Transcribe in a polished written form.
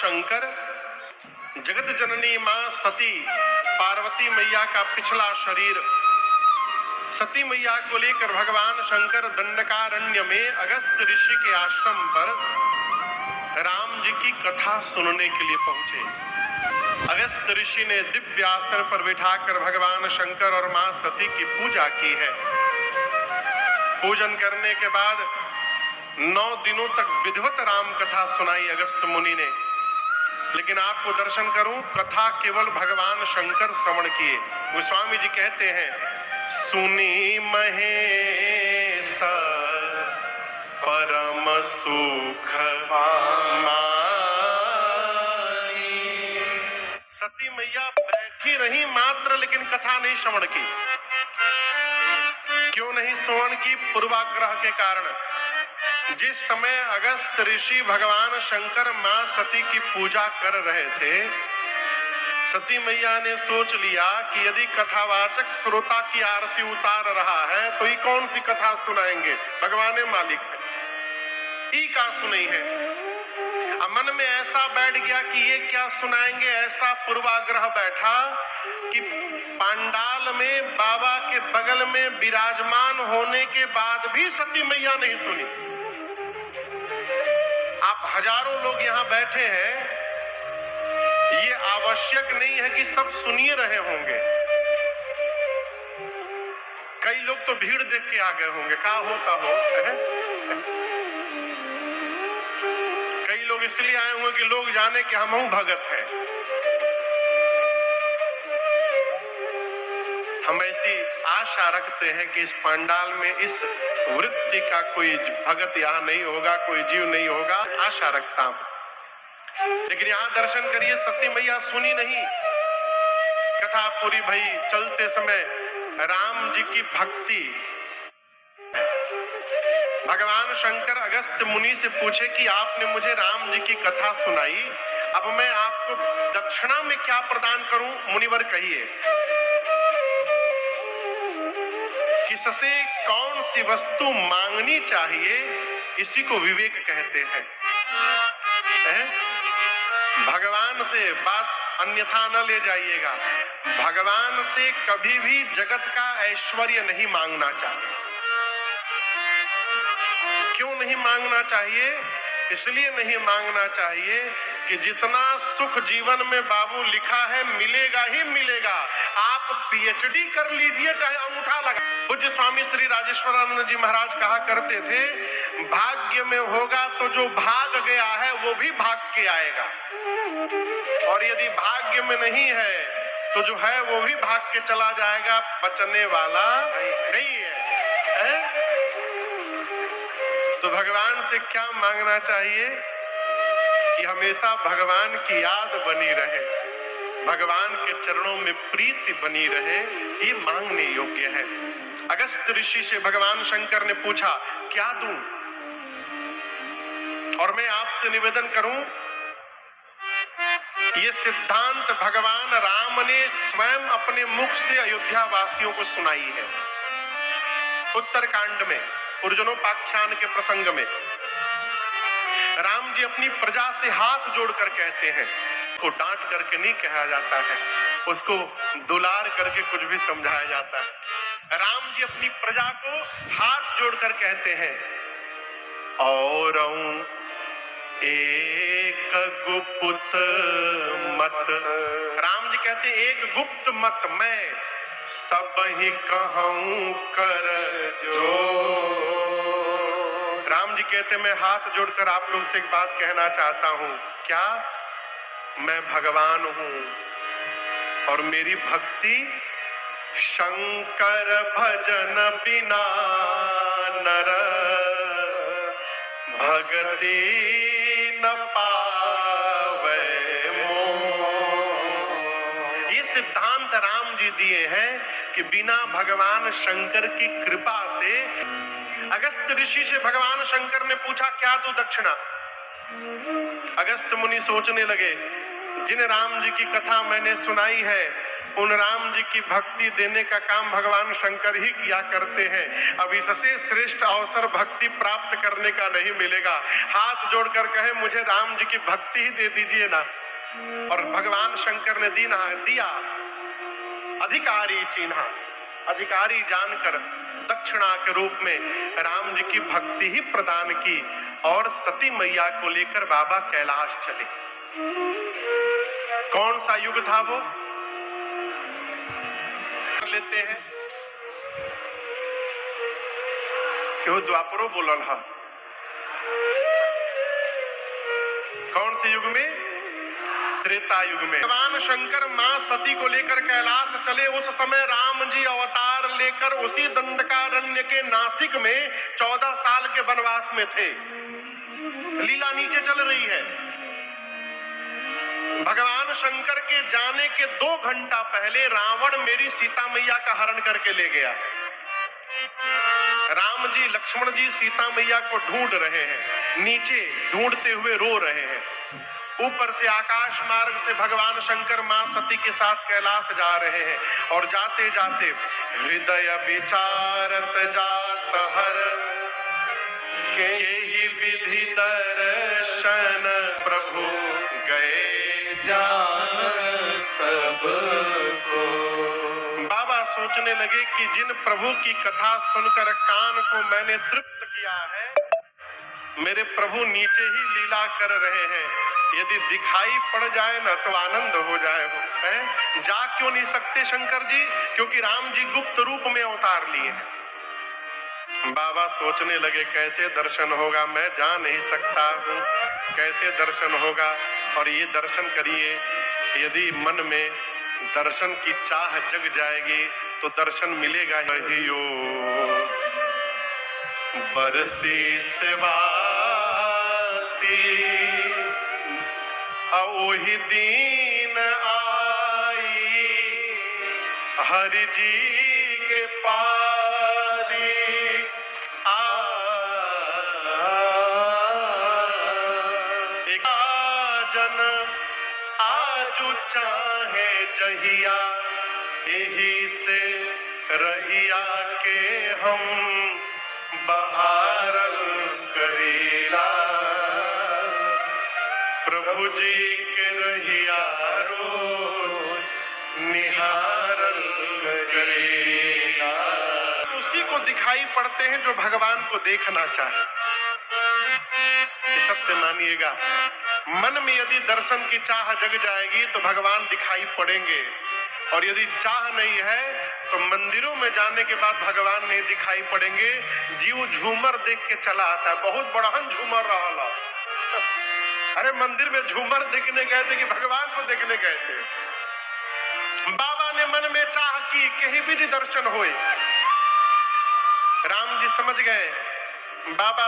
शंकर, जगत जननी मां सती पार्वती मैया का पिछला शरीर, सती मैया को लेकर भगवान शंकर दंडकारण्य में अगस्त ऋषि के आश्रम पर राम जी की कथा सुनने के लिए पहुंचे। अगस्त ऋषि ने दिव्य आसन पर बिठाकर भगवान शंकर और मां सती की पूजा की है। पूजन करने के बाद 9 दिनों तक विधिवत राम कथा सुनाई अगस्त मुनि ने। लेकिन आपको दर्शन करूं, कथा केवल भगवान शंकर श्रवण किए। गोस्वामी जी कहते हैं, सुनी महेश परम सुख मानी। सती मैया बैठी रही मात्र, लेकिन कथा नहीं श्रवण की। क्यों नहीं श्रवण की? पूर्वाग्रह के कारण। जिस समय अगस्त ऋषि भगवान शंकर मां सती की पूजा कर रहे थे, सती मैया ने सोच लिया कि यदि कथावाचक श्रोता की आरती उतार रहा है तो ये कौन सी कथा सुनाएंगे, भगवान मालिक है, ई का सुनी है। अब मन में ऐसा बैठ गया कि ये क्या सुनाएंगे, ऐसा पूर्वाग्रह बैठा कि पांडाल में बाबा के बगल में विराजमान होने के बाद भी सती मैया नहीं सुनी। आप हजारों लोग यहाँ बैठे हैं, ये आवश्यक नहीं है कि सब सुनिए रहे होंगे। कई लोग तो भीड़ देख के आ गए होंगे, क्या होता हो। कई लोग इसलिए आए होंगे कि लोग जाने कि हम भगत हैं। हम ऐसी आशा रखते हैं कि इस पंडाल में इस वृत्ति का कोई भगत यहाँ नहीं होगा, कोई जीव नहीं होगा, आशा रखता हूं। लेकिन यहां दर्शन करिए, सती मैया सुनी नहीं। कथा पूरी भई। चलते समय राम जी की भक्ति। भगवान शंकर अगस्त मुनि से पूछे कि आपने मुझे राम जी की कथा सुनाई, अब मैं आपको दक्षिणा में क्या प्रदान करूं? मुनिवर कहिए। किससे कौन सी वस्तु मांगनी चाहिए, इसी को विवेक कहते हैं। भगवान से बात अन्यथा न ले जाइएगा। भगवान से कभी भी जगत का ऐश्वर्य नहीं मांगना चाहिए। क्यों नहीं मांगना चाहिए? इसलिए नहीं मांगना चाहिए कि जितना सुख जीवन में बाबू लिखा है मिलेगा ही मिलेगा। आप पीएचडी कर लीजिए, चाहे अंगूठा लगा। पूज्य स्वामी श्री राजेश्वरानंद जी महाराज कहा करते थे, भाग्य में होगा तो जो भाग गया है वो भी भाग के आएगा, और यदि भाग्य में नहीं है तो जो है वो भी भाग के चला जाएगा, बचने वाला नहीं है। तो भगवान से क्या मांगना चाहिए? कि हमेशा भगवान की याद बनी रहे, भगवान के चरणों में प्रीति बनी रहे, ये मांगने योग्य है। अगस्त ऋषि से भगवान शंकर ने पूछा, क्या दूं? और मैं आपसे निवेदन करूं, ये सिद्धांत भगवान राम ने स्वयं अपने मुख से अयोध्या वासियों को सुनाई है। उत्तरकांड में अर्जुनोपाख्यान के प्रसंग में राम जी अपनी प्रजा से हाथ जोड़कर कहते हैं, को डांट करके नहीं कहा जाता है, उसको दुलार करके कुछ भी समझाया जाता है। राम जी अपनी प्रजा को हाथ जोड़कर कहते हैं, और एक गुप्त मत। राम जी कहते हैं, एक गुप्त मत मैं सब ही कहूं कर जो। राम जी कहते, मैं हाथ जोड़कर आप लोग से एक बात कहना चाहता हूं। क्या? मैं भगवान हूं और मेरी भक्ति शंकर भजन बिना नर भगति न पावे मोह। ये सिद्धांत राम जी दिए हैं कि बिना भगवान शंकर की कृपा से। अगस्त ऋषि से भगवान शंकर ने पूछा, क्या दूं दक्षिणा? अगस्त मुनि सोचने लगे, जिन राम जी की कथा मैंने सुनाई है उन राम जी की भक्ति देने का काम भगवान शंकर ही किया करते हैं। अब इससे श्रेष्ठ अवसर भक्ति प्राप्त करने का नहीं मिलेगा। हाथ जोड़कर कहे मुझे राम जी की भक्ति ही दे दीजिए ना। और भगवान शंकर ने दिया, अधिकारी चिन्हा, अधिकारी जानकर दक्षिणा के रूप में राम जी की भक्ति ही प्रदान की और सती मैया को लेकर बाबा कैलाश चले। कौन सा युग था वो लेते हैं? क्यों द्वापरो बोलल हा? कौन से युग में? त्रेता युग में। भगवान शंकर मां सती को लेकर कैलाश चले। उस समय राम जी अवतार लेकर उसी दंडकारण्य के नासिक में 14 साल के वनवास में थे। लीला नीचे चल रही है। भगवान शंकर के जाने के 2 घंटा पहले रावण मेरी सीता मैया का हरण करके ले गया। राम जी लक्ष्मण जी सीता मैया को ढूंढ रहे हैं, नीचे ढूंढते हुए रो रहे हैं। ऊपर से आकाश मार्ग से भगवान शंकर मां सती के साथ कैलाश जा रहे हैं और जाते जाते हृदय विचारत जात हर के ही विधि दर्शन प्रभु गए जान सबको। बाबा सोचने लगे कि जिन प्रभु की कथा सुनकर कान को मैंने तृप्त किया है, मेरे प्रभु नीचे ही लीला कर रहे हैं। यदि दिखाई पड़ जाए ना तो आनंद हो जाए। है जा क्यों नहीं सकते शंकर जी? क्योंकि राम जी गुप्त रूप में अवतार लिए हैं। बाबा सोचने लगे कैसे दर्शन होगा, मैं जा नहीं सकता हूँ, कैसे दर्शन होगा? और ये दर्शन करिए, यदि मन में दर्शन की चाह जग जाएगी तो दर्शन मिलेगा ही। बरसी सेवाती ओहि दीन आई, हरि जी के पारी एक जन आजू चाहे जहिया, यही से रहिया के हम बहारल करीला। प्रभु जी के रहिया रोज निहारल करीला। उसी को दिखाई पड़ते हैं जो भगवान को देखना चाहे। सत्य मानिएगा, मन में यदि दर्शन की चाह जग जाएगी तो भगवान दिखाई पड़ेंगे, और यदि चाह नहीं है तो मंदिरों में जाने के बाद भगवान नहीं दिखाई पड़ेंगे। जीव झूमर देख के चला आता है, बहुत बड़हन झूमर रहा। अरे मंदिर में झूमर देखने गए थे कि भगवान को देखने गए थे? बाबा ने मन में चाह की कि विधि दर्शन होए। राम जी समझ गए बाबा